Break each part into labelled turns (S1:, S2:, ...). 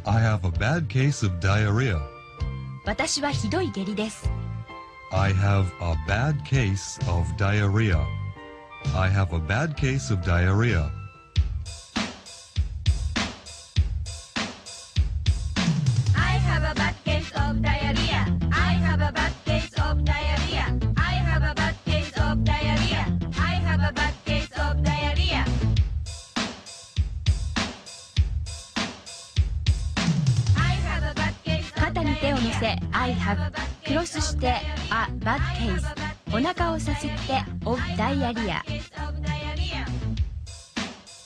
S1: I have a bad case of diarrhea.
S2: 私はひどい下痢です。
S1: I have a bad case of diarrhea. I have a bad case of diarrhea.
S3: I have a bad case of diarrhea. I have a bad case of diarrhea. I have a bad case of diarrhea. I have a bad case of diarrhea. I have a bad case of
S2: 肩に手を乗せ I have クロスして A bad case お腹をさすって of diarrhea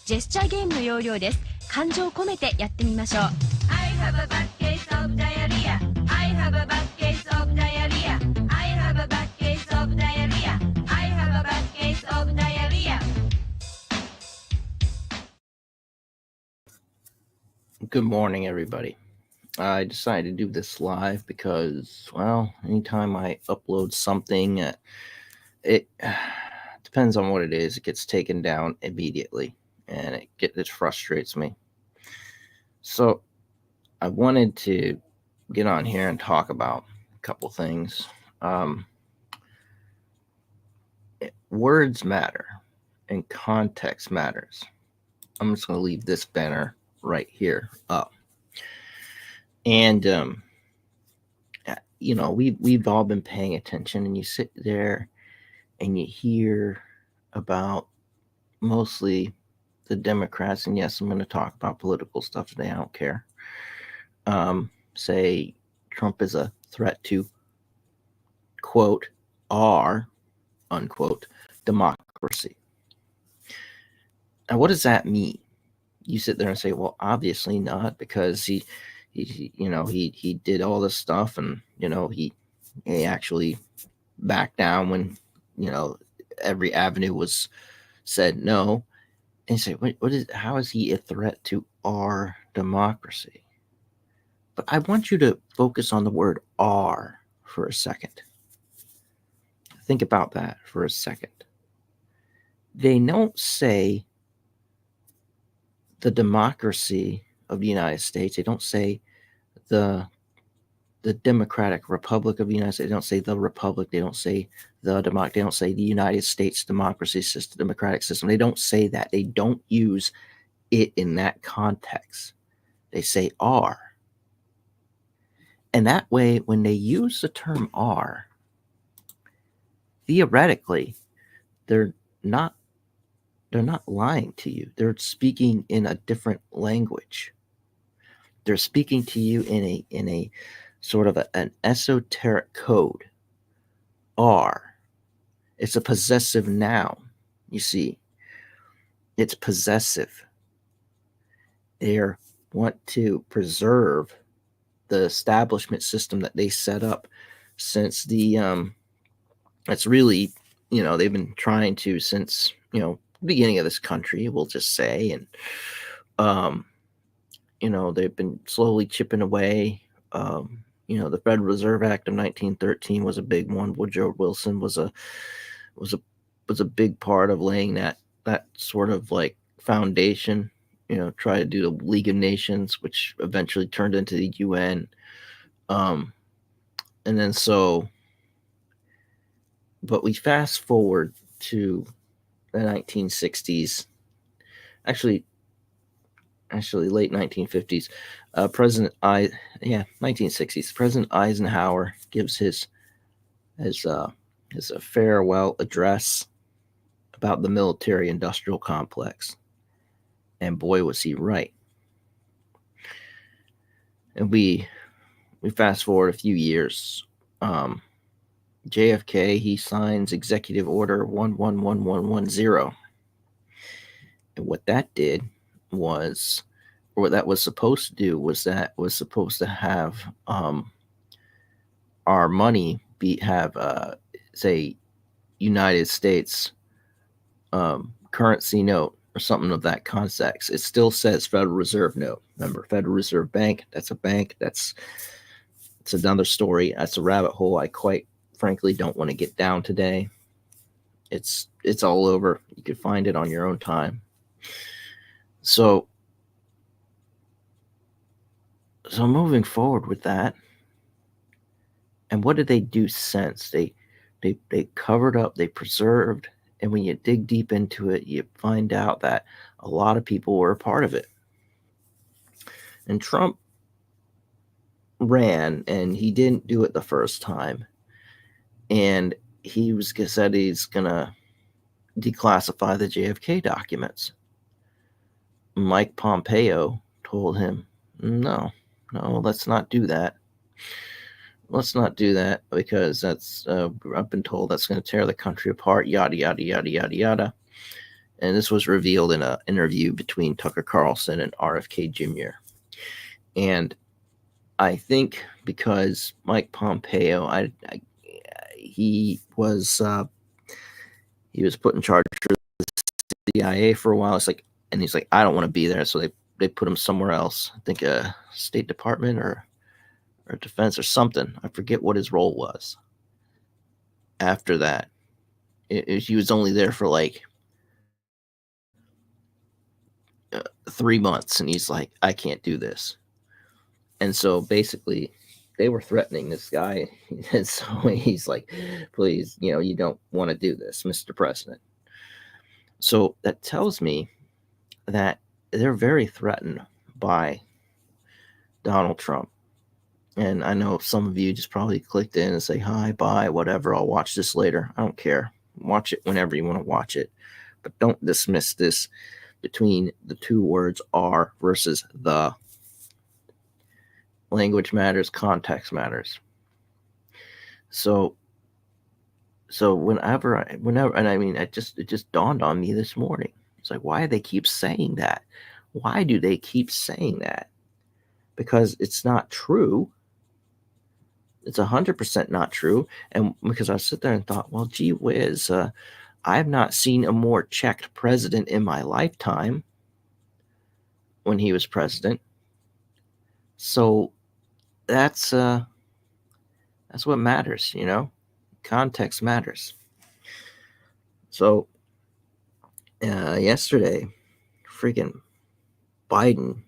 S2: ジェスチャーゲームの要領です。感情を込めてやってみましょう。
S3: I have a bad case of diarrhea. I have a bad case of diarrhea. I have a bad case of diarrhea. I have a bad case of diarrhea.
S4: Good morning, everybody. I decided to do this live because, well, anytime I upload something, it depends on what it is. It gets taken down immediately, and it frustrates me. So I wanted to get on here and talk about a couple things. Words matter, and context matters. I'm just going to leave this banner right here up. And, we've all been paying attention, and you sit there and you hear about mostly the Democrats. And yes, I'm going to talk about political stuff today. I don't care. Say Trump is a threat to, quote, our, unquote, democracy. Now, what does that mean? You sit there and say, well, obviously not, because he did all this stuff, and he actually backed down when every avenue was said no. And you say, how is he a threat to our democracy? But I want you to focus on the word "our" for a second. Think about that for a second. They don't say the democracy of the United States. They don't say the Democratic Republic of the United States. They don't say the Republic. They don't say the democracy. They don't say the United States democracy system, democratic system. They don't say that. They don't use it in that context. They say our. And that way, when they use the term our, theoretically, they're not lying to you. They're speaking in a different language. They're speaking to you in a sort of an esoteric code. Are. It's a possessive noun. You see, it's possessive. They want to preserve the establishment system that they set up since it's really, they've been trying to since, the beginning of this country, we'll just say. And, they've been slowly chipping away. The Federal Reserve Act of 1913 was a big one. Woodrow Wilson was a big part of laying that sort of like foundation. Try to do the League of Nations, which eventually turned into the UN. And then but we fast forward to the 1960s, actually late 1950s. 1960s. President Eisenhower gives his farewell address about the military-industrial complex, and boy, was he right. And we fast forward a few years. JFK, he signs Executive Order 111110. And what that did was, or what that was supposed to do, was supposed to have our money have say United States currency note or something of that context. It still says Federal Reserve note. Remember, Federal Reserve Bank, that's a bank. It's another story. That's a rabbit hole I quite frankly don't want to get down today. It's all over. You can find it on your own time. So So moving forward with that, and what did they do since? They covered up, they preserved, and when you dig deep into it, you find out that a lot of people were a part of it. And Trump ran, and he didn't do it the first time. And he said he's gonna declassify the JFK documents. Mike Pompeo told him, no, let's not do that. Let's not do that because that's I've been told that's going to tear the country apart, yada, yada, yada, yada, yada. And this was revealed in an interview between Tucker Carlson and RFK Jr. And I think because Mike Pompeo, he was put in charge of the CIA for a while. It's like, and he's like, I don't want to be there, so they put him somewhere else. I think a State Department or Defense or something. I forget what his role was. After that, he was only there for like 3 months, and he's like, I can't do this. And so basically, they were threatening this guy, and so he's like, please, you don't want to do this, Mr. President. So that tells me that they're very threatened by Donald Trump. And I know some of you just probably clicked in and say, hi, bye, whatever, I'll watch this later. I don't care. Watch it whenever you want to watch it. But don't dismiss this between the two words are versus the. Language matters, context matters. So whenever, and I mean, it just dawned on me this morning. It's like, why do they keep saying that? Why do they keep saying that? Because it's not true. It's 100% not true. And because I sit there and thought, well, gee whiz, I have not seen a more checked president in my lifetime when he was president. So that's what matters, Context matters. So yesterday, freaking Biden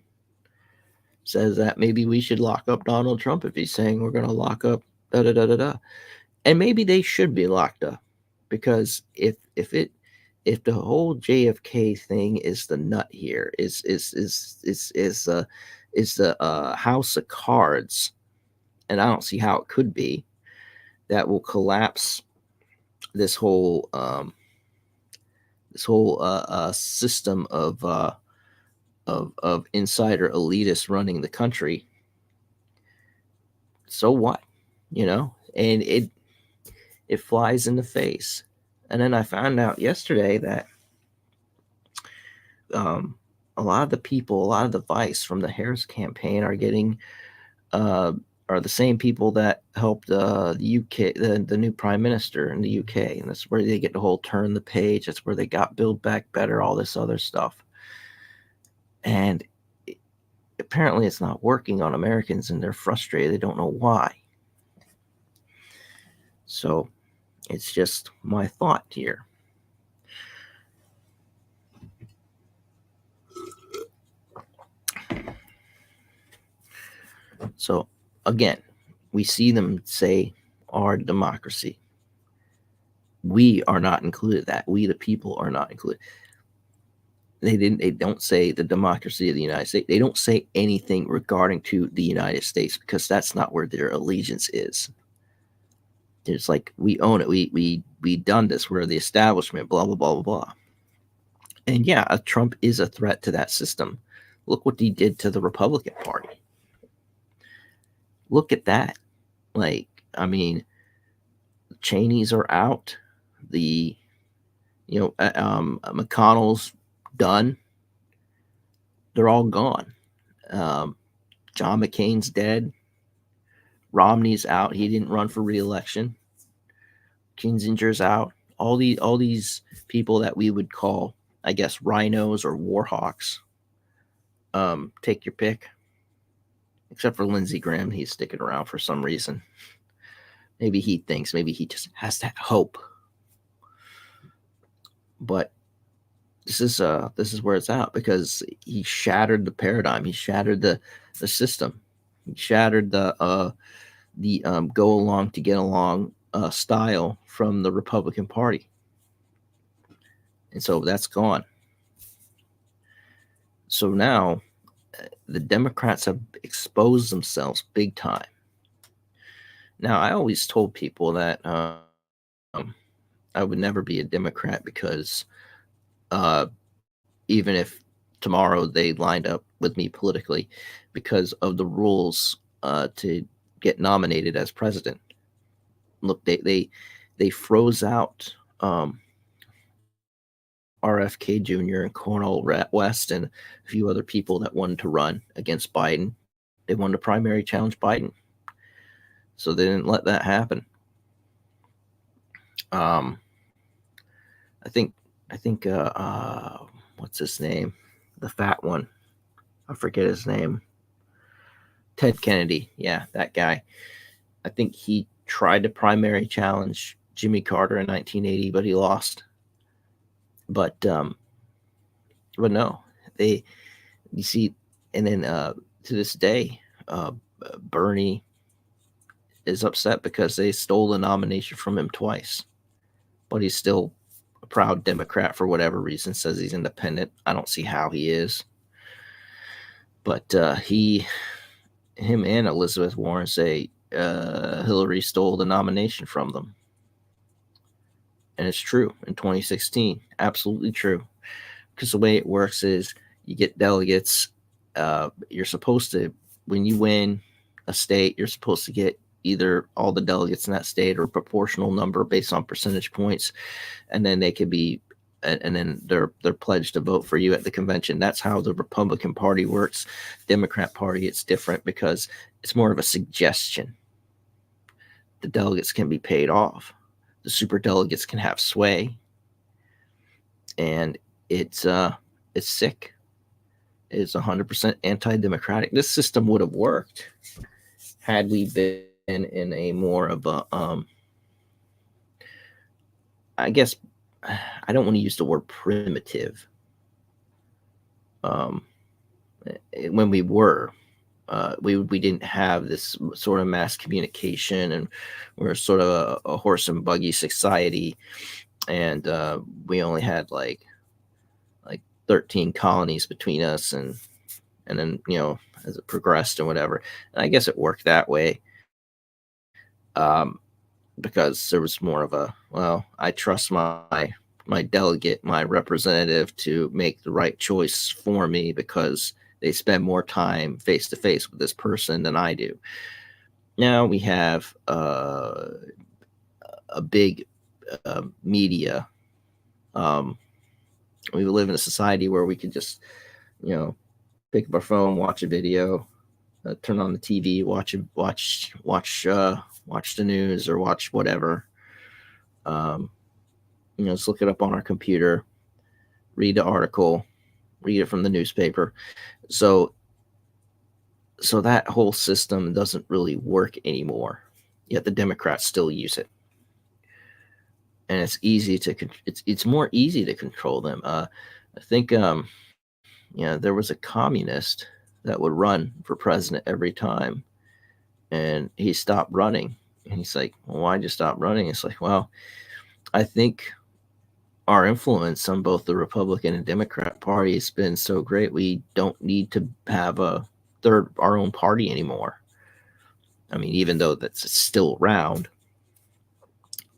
S4: says that maybe we should lock up Donald Trump if he's saying we're going to lock up da-da-da-da-da. And maybe they should be locked up, because if the whole JFK thing is the nut here, is the house of cards, and I don't see how it could be, that will collapse this whole system of insider elitists running the country. So what, and it flies in the face. And then I found out yesterday that a lot of the people, a lot of the vice from the Harris campaign are getting are the same people that helped the UK, the new prime minister in the UK, and that's where they get the whole turn the page. That's where they got Build Back Better, all this other stuff. And apparently it's not working on Americans, and they're frustrated. They don't know why. So it's just my thought here. So again, we see them say our democracy. We are not included. That we, the people, are not included. They don't say the democracy of the United States. They don't say anything regarding to the United States, because that's not where their allegiance is. It's like, we own it. We done this. We're the establishment, blah, blah, blah, blah, blah. And yeah, Trump is a threat to that system. Look what he did to the Republican Party. Look at that. Like, I mean, Cheney's are out. The, McConnell's done. They're all gone. John McCain's dead. Romney's out. He didn't run for re-election. Kinzinger's out. All these people that we would call, I guess, rhinos or war hawks. Take your pick. Except for Lindsey Graham, he's sticking around for some reason. Maybe he just has that hope. But this is where it's at, because he shattered the paradigm. He shattered the system. He shattered the go along to get along style from the Republican Party, and so that's gone. So now the Democrats have exposed themselves big time. Now, I always told people that I would never be a Democrat because even if tomorrow they lined up with me politically, because of the rules to get nominated as president. Look, they froze out RFK Jr. and Cornel West and a few other people that wanted to run against Biden. They wanted to primary challenge Biden, so they didn't let that happen. I think what's his name? The fat one. I forget his name. Ted Kennedy. Yeah, that guy. I think he tried to primary challenge Jimmy Carter in 1980, but he lost. But no, you see, and then to this day, Bernie is upset because they stole the nomination from him twice, but he's still a proud Democrat for whatever reason, says he's independent. I don't see how he is. But him and Elizabeth Warren say Hillary stole the nomination from them. And it's true in 2016. Absolutely true. Because the way it works is you get delegates. You're supposed to, when you win a state, you're supposed to get either all the delegates in that state or a proportional number based on percentage points. And then they could be, and then they're pledged to vote for you at the convention. That's how the Republican Party works. Democrat Party, it's different because it's more of a suggestion. The delegates can be paid off. The super delegates can have sway, and it's sick. It's 100% anti-democratic. This system would have worked had we been in a more of a, I guess, I don't want to use the word primitive. When we were. We didn't have this sort of mass communication, and we're sort of a horse and buggy society, and we only had like 13 colonies between us, and then as it progressed and whatever. And I guess it worked that way because there was more of a, well, I trust my delegate, my representative, to make the right choice for me because they spend more time face to face with this person than I do. Now we have a big media. We live in a society where we could just, pick up our phone, watch a video, turn on the TV, watch the news or watch whatever. Just look it up on our computer, read the article, read it from the newspaper. So that whole system doesn't really work anymore. Yet the Democrats still use it, and it's more easy to control them. I think there was a communist that would run for president every time, and he stopped running. And he's like, "Well, why'd you stop running?" It's like, well, I think our influence on both the Republican and Democrat party has been so great, we don't need to have our own party anymore. I mean, even though that's still around,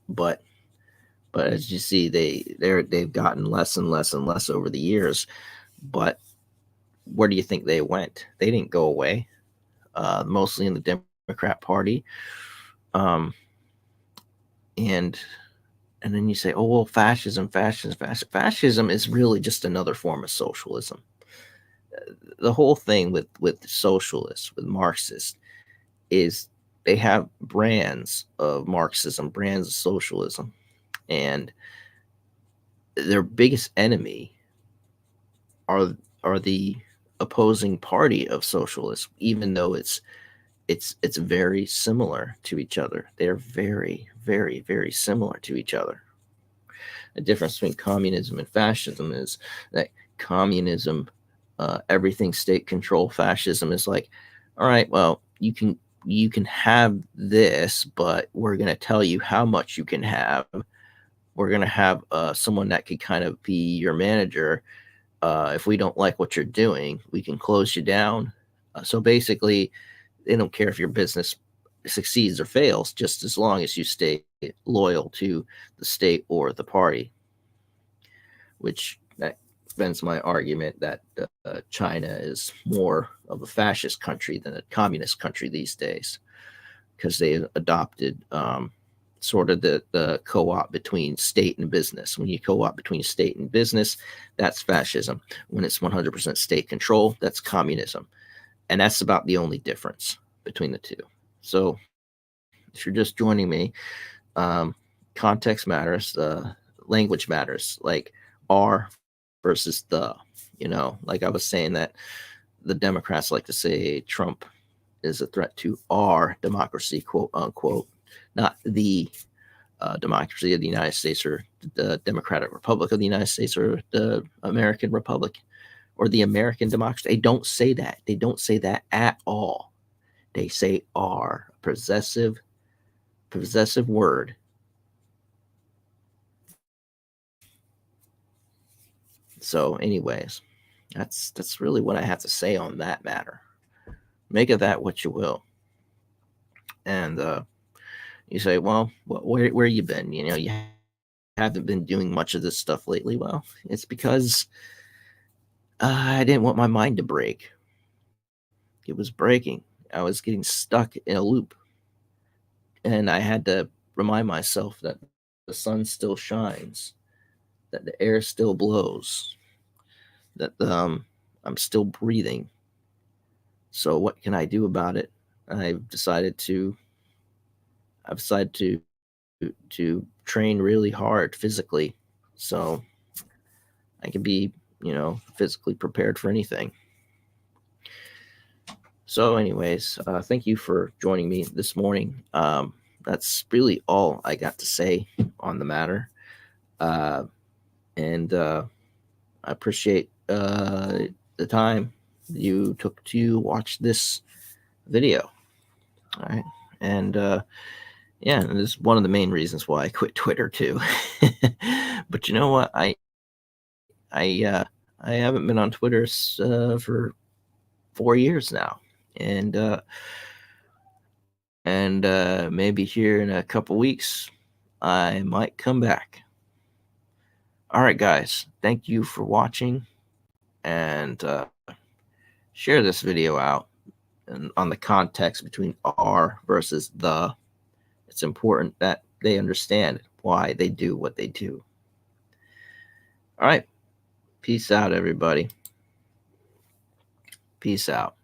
S4: but as you see, they've gotten less and less and less over the years. But where do you think they went? They didn't go away. Mostly in the Democrat Party, and then you say, oh, well, fascism is really just another form of socialism. The whole thing with socialists, with Marxists, is they have brands of Marxism, brands of socialism, and their biggest enemy are the opposing party of socialists, even though it's very similar to each other. They're very, very, very similar to each other. The difference between communism and fascism is that communism, everything state control. Fascism is like, all right, well, you can have this, but we're going to tell you how much you can have. We're going to have someone that could kind of be your manager. If we don't like what you're doing, we can close you down. So basically, they don't care if your business succeeds or fails, just as long as you stay loyal to the state or the party. Which that bends my argument that China is more of a fascist country than a communist country these days, because they adopted sort of the co-op between state and business. When you co-op between state and business, that's fascism. When it's 100% state control, that's communism. And that's about the only difference between the two. So if you're just joining me, context matters, language matters, like are versus the, like I was saying that the Democrats like to say Trump is a threat to our democracy, quote unquote, not the democracy of the United States or the Democratic Republic of the United States or the American Republic or the American democracy. They don't say that. They don't say that at all. They say our, possessive word. So anyways, that's really what I have to say on that matter. Make of that what you will. And you say, well, where you been? You haven't been doing much of this stuff lately. Well, it's because I didn't want my mind to break. It was breaking. I was getting stuck in a loop. And I had to remind myself that the sun still shines, that the air still blows, that I'm still breathing. So what can I do about it? I've decided to train really hard physically, so I can be, physically prepared for anything. So anyways, thank you for joining me this morning. That's really all I got to say on the matter. And I appreciate the time you took to watch this video. All right. And yeah, and this is one of the main reasons why I quit Twitter too. But you know what? I haven't been on Twitter for 4 years now. And maybe here in a couple weeks, I might come back. All right, guys, thank you for watching, and share this video out and on the context between are versus the. It's important that they understand why they do what they do. All right, peace out, everybody. Peace out.